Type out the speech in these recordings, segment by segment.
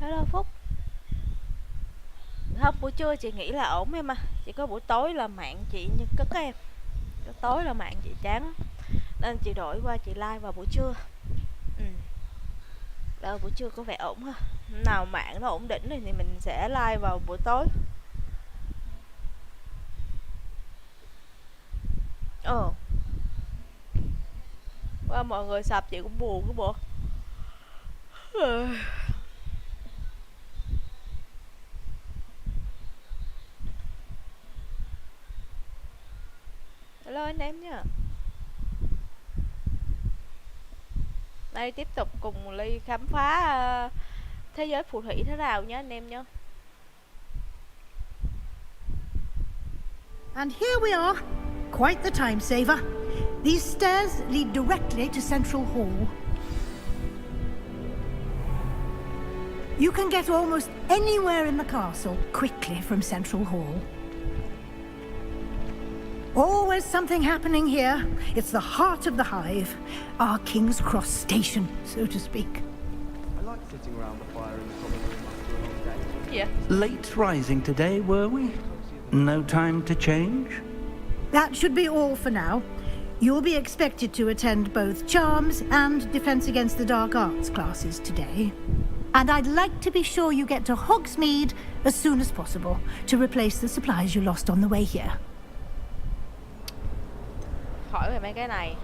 Hello Phúc. Không, buổi trưa chị nghĩ là ổn em à. Chỉ có buổi tối là mạng chị như cất em. Buổi tối là mạng chị chán. Nên chị đổi qua chị like vào buổi trưa. Ừ. Buổi trưa có vẻ ổn ha. Nào mạng nó ổn định thì mình sẽ like vào buổi tối. Qua mọi người sập chị cũng buồn cái bộ. Hello anh em nha. Đây tiếp tục cùng Ly khám phá thế giới phù thủy thế nào nhé anh em nhé. And here we are. Quite the time saver. These stairs lead directly to Central Hall. You can get almost anywhere in the castle quickly from Central Hall. Always something happening here. It's the heart of the hive, our King's Cross station, so to speak. I like sitting around the fire in the common room after a long day. Yeah. Late rising today, were we? No time to change? That should be all for now. You'll be expected to attend both Charms and Defense Against the Dark Arts classes today. And I'd like to be sure you get to Hogsmeade as soon as possible to replace the supplies you lost on the way here. Hỏi về mấy cái này.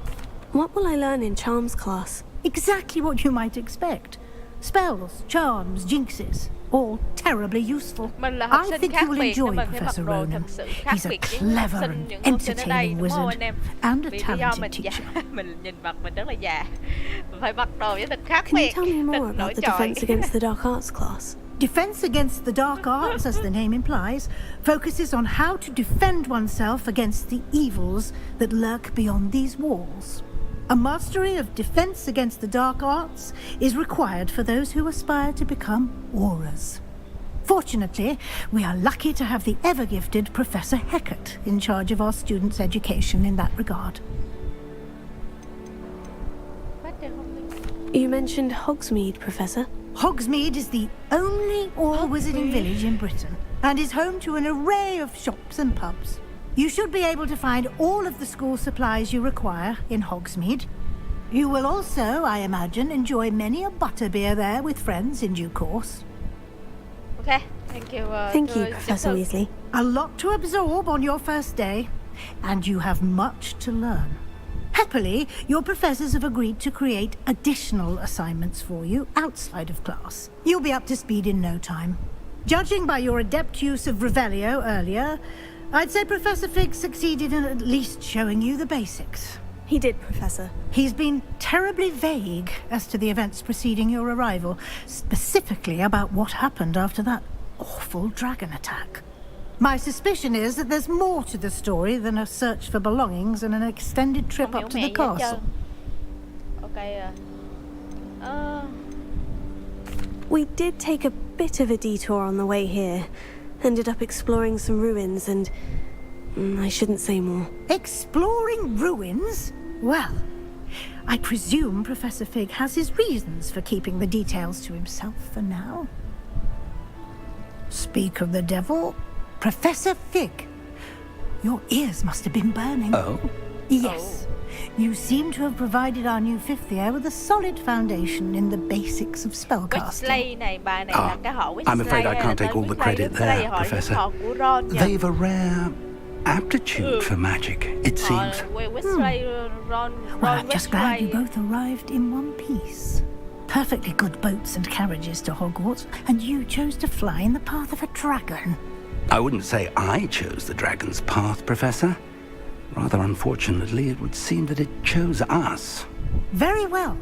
What will I learn in Charms class? Exactly what you might expect. Spells, charms, jinxes, all terribly useful. Mình là học I sinh think khác you will biệt nên enjoy mình phải mặc Professor đồ thật Ronan. sự khác He's a biệt với học clever sinh and những học sinh ở đây, entertaining đúng không wizard anh em? and a Vì lý do mình talented già, teacher. mình nhìn mặt mình rất là già, mình phải mặc đồ với thật khác Can you biệt, tell me more thật nổi about the trội. Defense Against the Dark Arts class? Defense Against the Dark Arts, as the name implies, focuses on how to defend oneself against the evils that lurk beyond these walls. A mastery of Defense Against the Dark Arts is required for those who aspire to become Aurors. Fortunately, we are lucky to have the ever-gifted Professor Hecat in charge of our students' education in that regard. You mentioned Hogsmeade, Professor. Hogsmeade is the only all-wizarding village in Britain and is home to an array of shops and pubs. You should be able to find all of the school supplies you require in Hogsmeade. You will also, I imagine, enjoy many a butterbeer there with friends in due course. Okay, thank you. Thank you, Professor Weasley. A lot to absorb on your first day, and you have much to learn. Happily, your professors have agreed to create additional assignments for you outside of class. You'll be up to speed in no time. Judging by your adept use of Revelio earlier, I'd say Professor Fig succeeded in at least showing you the basics. He did, Professor. He's been terribly vague as to the events preceding your arrival, specifically about what happened after that awful dragon attack. My suspicion is that there's more to the story than a search for belongings and an extended trip up to the castle. Okay. We did take a bit of a detour on the way here. Ended up exploring some ruins and... I shouldn't say more. Exploring ruins? Well, I presume Professor Fig has his reasons for keeping the details to himself for now. Speak of the devil, Professor Fig. Your ears must have been burning. Oh? Yes. You seem to have provided our new fifth year with a solid foundation in the basics of spellcasting. Weasley này, bài này là cái họ Weasley. I'm afraid I can't take all the credit there, Professor. They've a rare aptitude for magic, it seems. Ron, Well, I'm just glad you both arrived in one piece. Perfectly good boats and carriages to Hogwarts, and you chose to fly in the path of a dragon. I wouldn't say I chose the dragon's path, Professor. Rather unfortunately, it would seem that it chose us. Very well.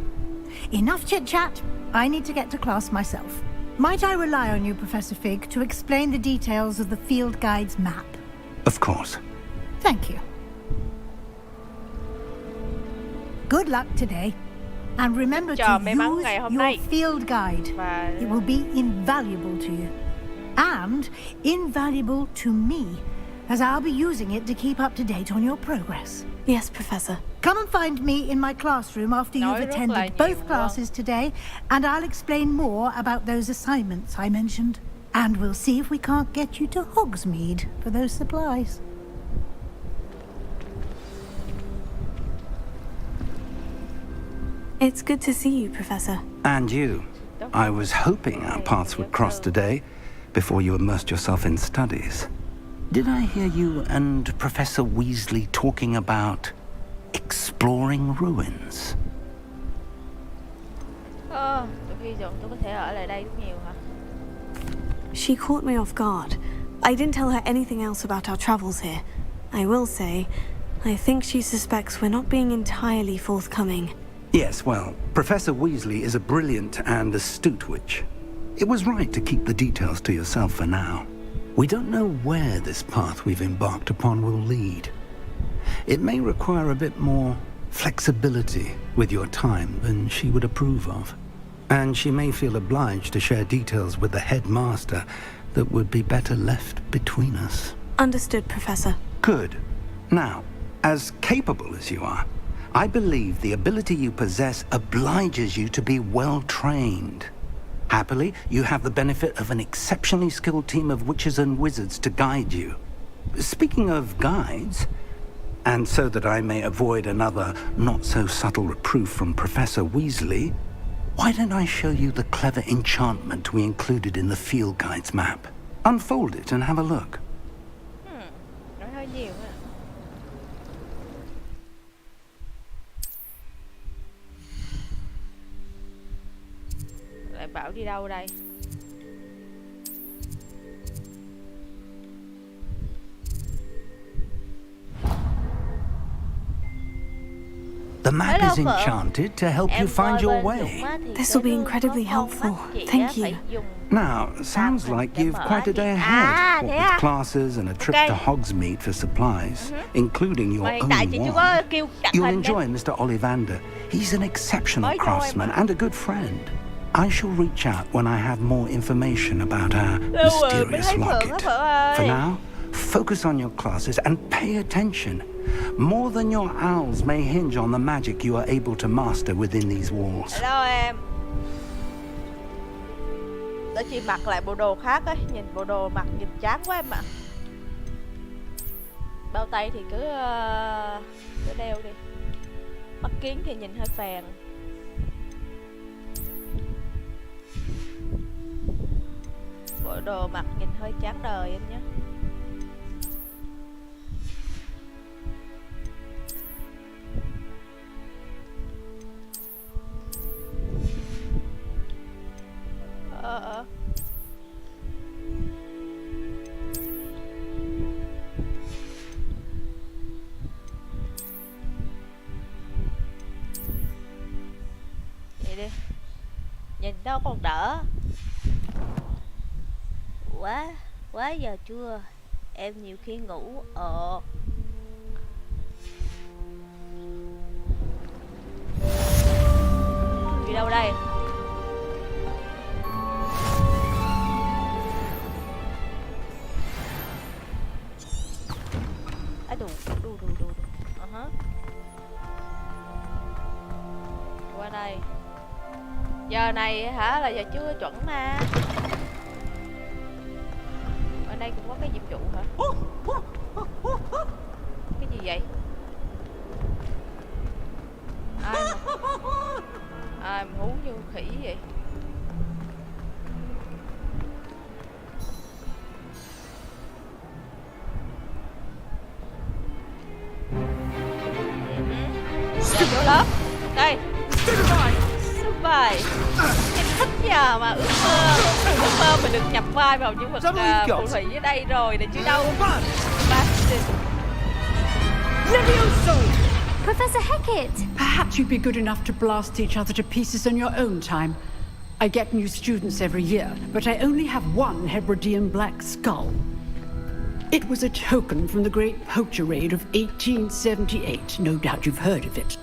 Enough chit-chat. I need to get to class myself. Might I rely on you, Professor Fig, to explain the details of the field guide's map? Of course. Thank you. Good luck today. And remember to use your field guide. It will be invaluable to you. And invaluable to me, as I'll be using it to keep up to date on your progress. Yes, Professor. Come and find me in my classroom after Nói you've rất là attended nhiều both classes today, and I'll explain more about those assignments I mentioned. And we'll see if we can't get you to Hogsmeade for those supplies. It's good to see you, Professor. And you. I was hoping our paths would cross today, before you immersed yourself in studies. Did I hear you and Professor Weasley talking about exploring ruins? Tôi hy vọng tôi có thể ở lại đây rất nhiều hả? She caught me off guard. I didn't tell her anything else about our travels here. I will say, I think she suspects we're not being entirely forthcoming. Yes, well, Professor Weasley is a brilliant and astute witch. It was right to keep the details to yourself for now. We don't know where this path we've embarked upon will lead. It may require a bit more flexibility with your time than she would approve of. And she may feel obliged to share details with the headmaster that would be better left between us. Understood, Professor. Good. Now, as capable as you are, I believe the ability you possess obliges you to be well trained. Happily, you have the benefit of an exceptionally skilled team of witches and wizards to guide you. Speaking of guides, and so that I may avoid another not-so-subtle reproof from Professor Weasley, why don't I show you the clever enchantment we included in the field guide's map? Unfold it and have a look. Nói hơi nhiều ha. Lại bảo đi đâu đây? The map is enchanted to help you find your way. This will be incredibly helpful. Thank you. Now, sounds like you've quite a day ahead. What with classes and a trip to Hogsmeade for supplies, including your own wand. You'll enjoy Mr. Ollivander. He's an exceptional craftsman and a good friend. I shall reach out when I have more information about our mysterious locket. For now, focus on your classes and pay attention. More than your owls may hinge on the magic you are able to master within these walls. Hello em. Để chị mặc lại bộ đồ khác ấy, nhìn bộ đồ mặc nhìn chán quá em ạ. Bao tay thì cứ đeo đi. Mắt kiến thì nhìn hơi phèn. Bộ đồ mặc nhìn hơi chán đời em nhé. Vậy đi. Nhìn đâu còn đỡ. Quá giờ chưa. Em nhiều khi ngủ. Đi đâu đây? Đủ. Qua đây. Giờ này hả, là giờ chưa chuẩn mà. Ở đây cũng có cái nhiệm vụ hả? Cái gì vậy? Ai mà hú như khỉ vậy? Vô lớp. Đây. Vai. Em thích nhờ mà ước mơ mình được nhập vai vào nhân vật phù thủy ở đây rồi để chứ đâu. Professor Hecat! Perhaps you'd be good enough to blast each other to pieces in your own time. I get new students every year, but I only have one Hebridean black skull. It was a token from the Great Poacher Raid of 1878. No doubt you've heard of it.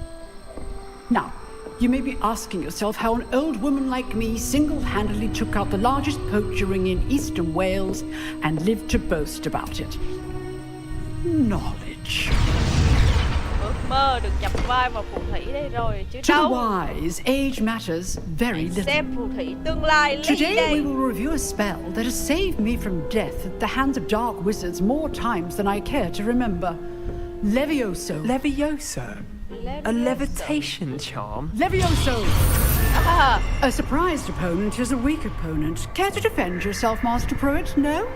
Now, you may be asking yourself how an old woman like me single-handedly took out the largest poacher ring in eastern Wales and lived to boast about it. knowledge. Ước mơ được nhập vai vào phù thủy đây rồi chứ To the đâu. wise, age matters very little. Xem phù thủy tương lai lấy Today we đây. will review a spell that has saved me from death at the hands of dark wizards more times than I care to remember. Levioso. Levioso? A levitation charm? Levioso! À, A surprised opponent is a weak opponent. Care to defend yourself, Master Pruitt? No?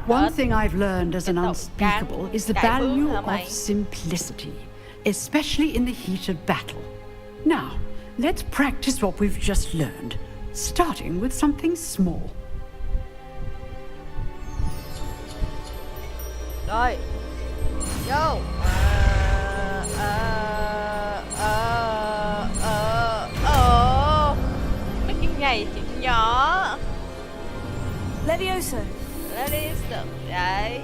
One thing I've learned as an unspeakable is the value of simplicity, especially in the heat of battle. Now, let's practice what we've just learned, starting with something small. rồi. Vô. Mấy cái này chuyện nhỏ. Levioso. Let it stop. Đấy.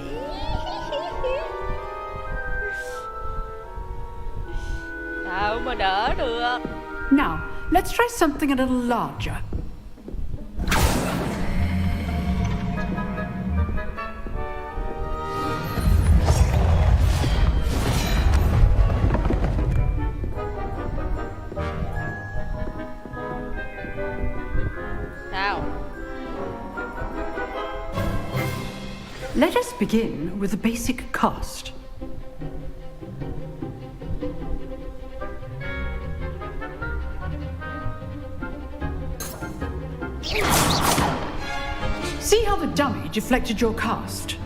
Sao mà đỡ được. Now, let's try something a little larger. Sao? Let us begin with the basic cast. See how the dummy deflected your cast?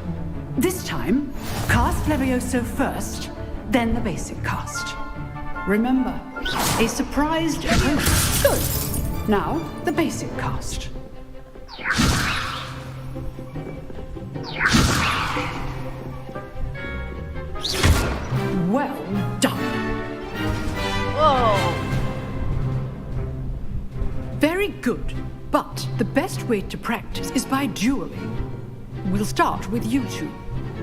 This time, cast Levioso first, then the basic cast. Remember, a surprised opponent. Good. Now, the basic cast. Well done. Whoa. Very good. But the best way to practice is by dueling. We'll start with you two.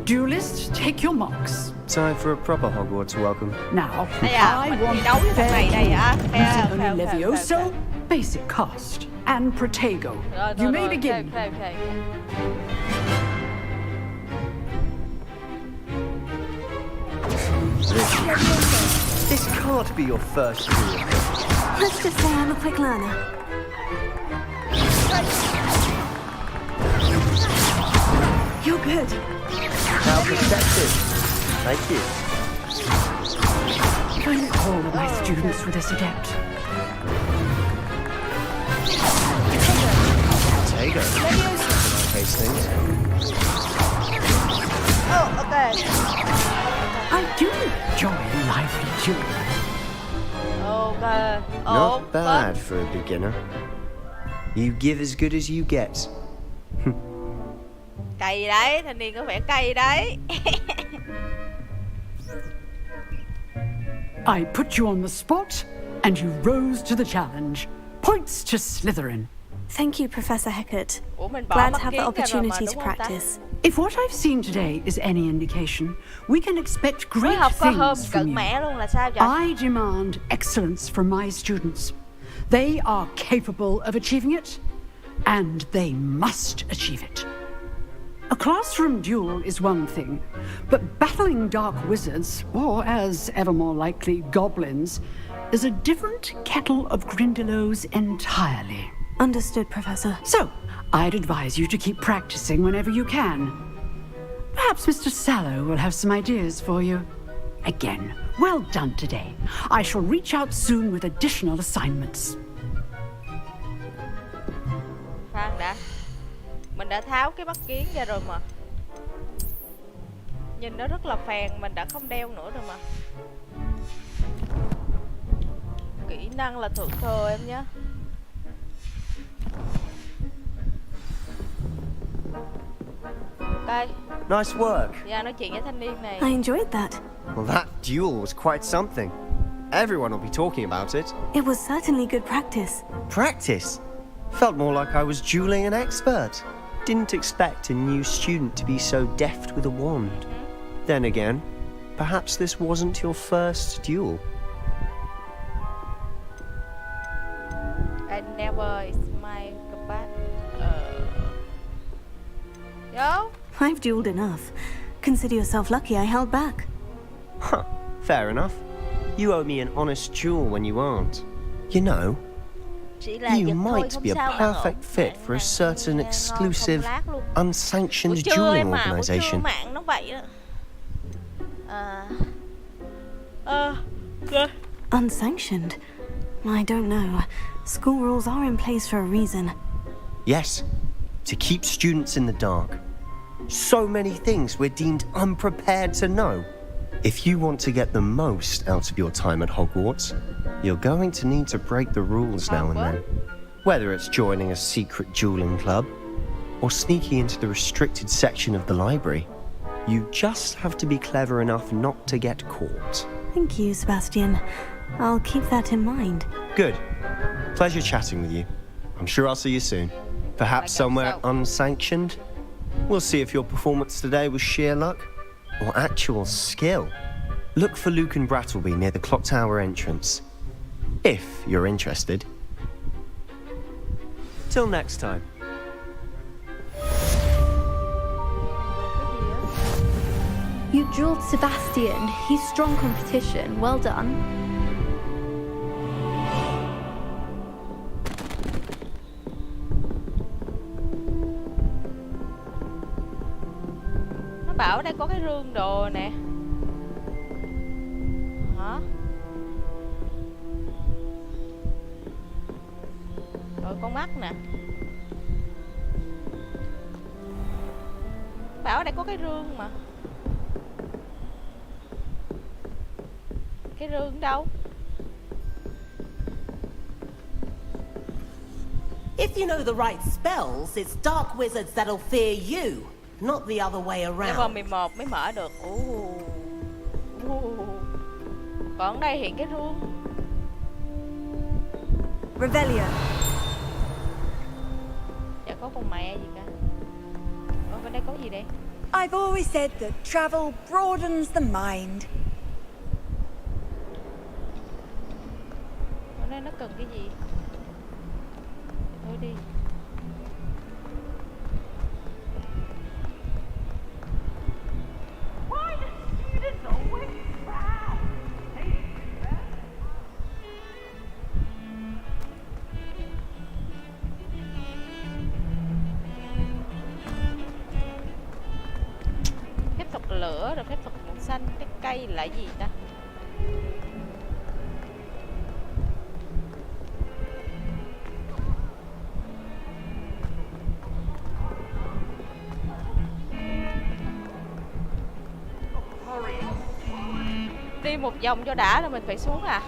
Duelists, take your marks. Time for a proper Hogwarts welcome. Now, Đây à, I mình want thi đấu với thằng này đây hả? using only Levioso, basic cast, and Protego. You may begin. Okay. This can't be your first duel. Let's just say I'm a quick learner. You're good. How perceptive. Thank you. Don't all of my students for this adept. Potato. Taste things. Oh, okay. I do enjoy a lively duel. Okay. Not bad for a beginner. You give as good as you get. Cày đấy, thanh niên có vẻ cày đấy. I put you on the spot, and you rose to the challenge. Points to Slytherin. Thank you, Professor Hecat. Ủa mình bỏ Glad mắt to have kiến the ra rồi mà opportunity đúng to không ta? practice. If what I've seen today is any indication, we can expect Mới great học có hôm things cận from you. mẹ luôn là sao vậy? I demand excellence from my students. They are capable of achieving it, and they must achieve it. A classroom duel is one thing, but battling dark wizards, or as ever more likely, goblins, is a different kettle of Grindylows entirely. Understood, Professor. So, I'd advise you to keep practicing whenever you can. Perhaps Mr. Sallow will have some ideas for you. Again, well done today. I shall reach out soon with additional assignments. Khoan đã. Mình đã tháo cái mắt kiến ra rồi mà. Nhìn nó rất là phèn, mình đã không đeo nữa rồi mà. Kỹ năng là thượng thừa em nhé. Ok. Nice work. Dạ, nói chuyện với thanh niên này. I enjoyed that. Well, that duel was quite something. Everyone will be talking about it. It was certainly good practice. Practice? Felt more like I was dueling an expert. Didn't expect a new student to be so deft with a wand. Then again, perhaps this wasn't your first duel. I never is my combat. Yo. I've dueled enough. Consider yourself lucky I held back. Huh, fair enough. You owe me an honest duel when you aren't. You know, Chỉ là you giật thôi, might không be a sao bạn ổn. perfect fit Bạn- for a bạn certain nghe ngon, exclusive, không lát luôn. unsanctioned Buổi trưa dueling em mà, buổi trưa organization. mạng nó vậy đó. Ok. Unsanctioned? I don't know. School rules are in place for a reason. Yes, to keep students in the dark. So many things we're deemed unprepared to know. If you want to get the most out of your time at Hogwarts, you're going to need to break the rules now and then. Whether it's joining a secret dueling club or sneaking into the restricted section of the library, you just have to be clever enough not to get caught. Thank you, Sebastian. I'll keep that in mind. Good. Pleasure chatting with you. I'm sure I'll see you soon. Perhaps somewhere unsanctioned? We'll see if your performance today was sheer luck or actual skill. Look for Luke and Brattleby near the clock tower entrance, if you're interested. Till next time. You drilled Sebastian. He's strong competition. Well done. Nó bảo ở đây có cái rương đồ nè. Hả? Rồi con mắt nè. Bảo ở đây có cái rương mà. Cái rương đâu? If you know the right spells, it's dark wizards that'll fear you, not the other way Level around. 11 mới mở được. Còn ở đây hiện cái rương. Revelio. Chả có con mẹ gì cả. Ở bên đây có gì đây? I've always said that travel broadens the mind. Ở đây nó cần cái gì? Thôi đi. Phép thuật lửa rồi phép thuật màu xanh, cái cây là gì ta? Đi một vòng cho đã rồi mình phải xuống à?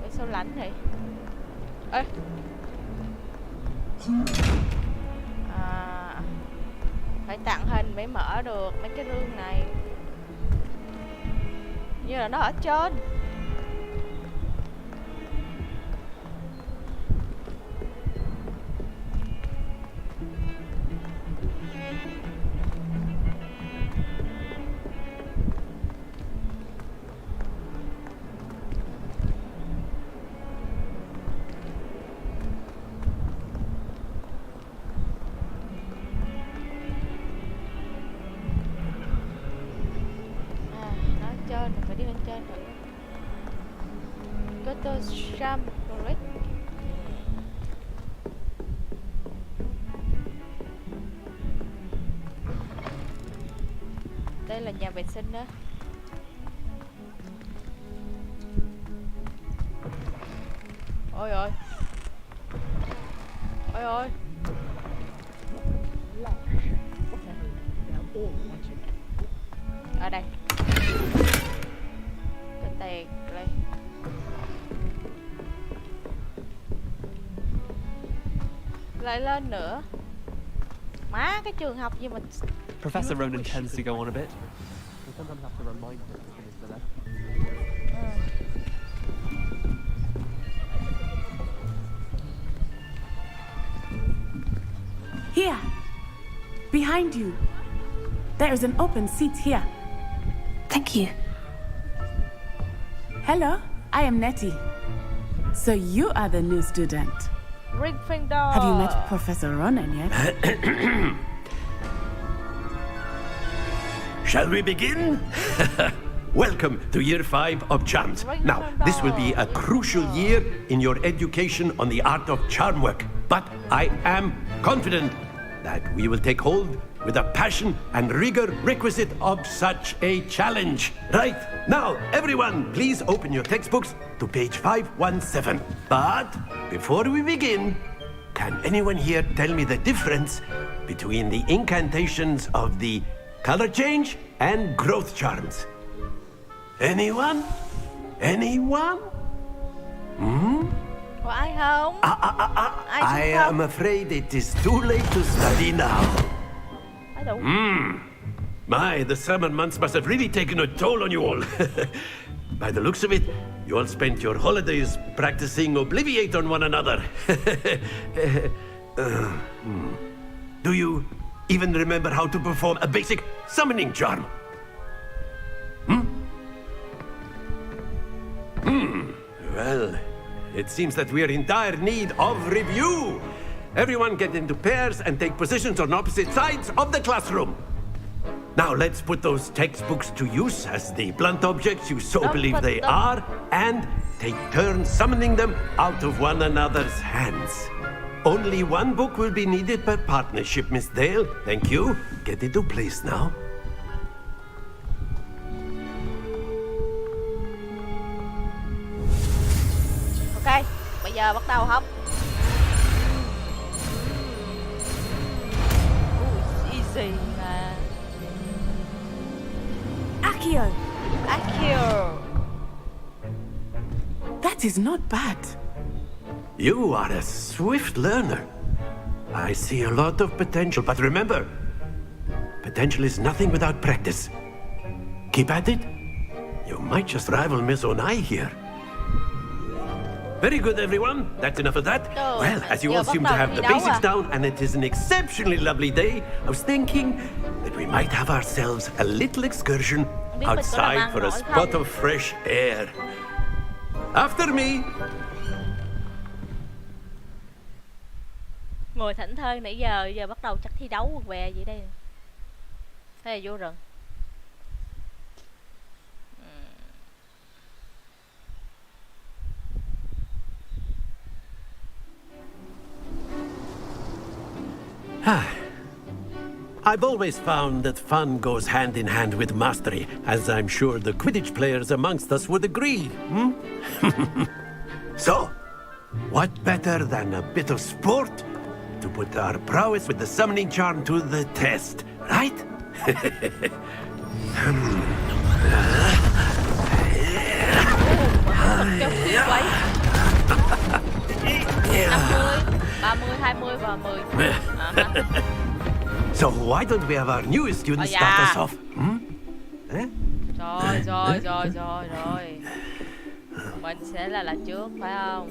Ủa sao lạnh vậy? Ê. À, phải tặng hình mới mở được mấy cái rương này. Như là nó ở trên. Phải đi lên trên thử. Có tôi Sham Forest. Đây là nhà vệ sinh đó. Ôi ôi. Ôi ôi. Ở đây. Cái tiền đây. Lại lên nữa. Má, cái trường học gì mình. Professor Ronan tends to go on a bit. We sometimes have to remind him when he's still there. Here, behind you. There is an open seat here. Thank you. Hello, I am Nettie. So you are the new student. Gryffindor. Have you met Professor Ronan yet? Shall we begin? Welcome to Year 5 of Charms. Now, this will be a crucial year in your education on the art of charm work. But I am confident that we will take hold with the passion and rigor requisite of such a challenge. Right, now, everyone, please open your textbooks to page 517. But before we begin, can anyone here tell me the difference between the incantations of the color change and growth charms? Anyone? Anyone? Có ai không? I am afraid it is too late to study now. Ai đủ? My, the summer months must have really taken a toll on you all. By the looks of it, you all spent your holidays practicing Obliviate on one another. Do you even remember how to perform a basic summoning charm? Well, it seems that we are in dire need of review. Everyone get into pairs and take positions on opposite sides of the classroom. Now let's put those textbooks to use as the blunt objects you so believe they are, and take turns summoning them out of one another's hands. Only one book will be needed per partnership, Miss Dale. Thank you. Get into place now. Ok, bây giờ bắt đầu học. Easy mà. Accio! Accio. That is not bad. You are a swift learner. I see a lot of potential, but remember, potential is nothing without practice. Keep at it. You might just rival Miss Onai here. Very good, everyone. That's enough of that. Well, as you all seem to have the basics down, and it is an exceptionally lovely day, I was thinking that we might have ourselves a little excursion outside for a spot of fresh air. After me. Ngồi thảnh thơi nãy giờ bắt đầu chắc thi đấu quần què gì đây. Thế là vô rừng. I've always found that fun goes hand in hand with mastery, as I'm sure the Quidditch players amongst us would agree. So, what better than a bit of sport to put our prowess with the summoning charm to the test, right? 30, 20 và 10. So why don't we have our newest student start us off? Rồi. Mình sẽ là trước, phải không?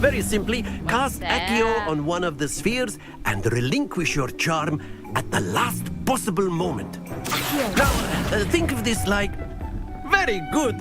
Very simply, cast Accio on one of the spheres and relinquish your charm at the last possible moment. Now, think of this like... Very good!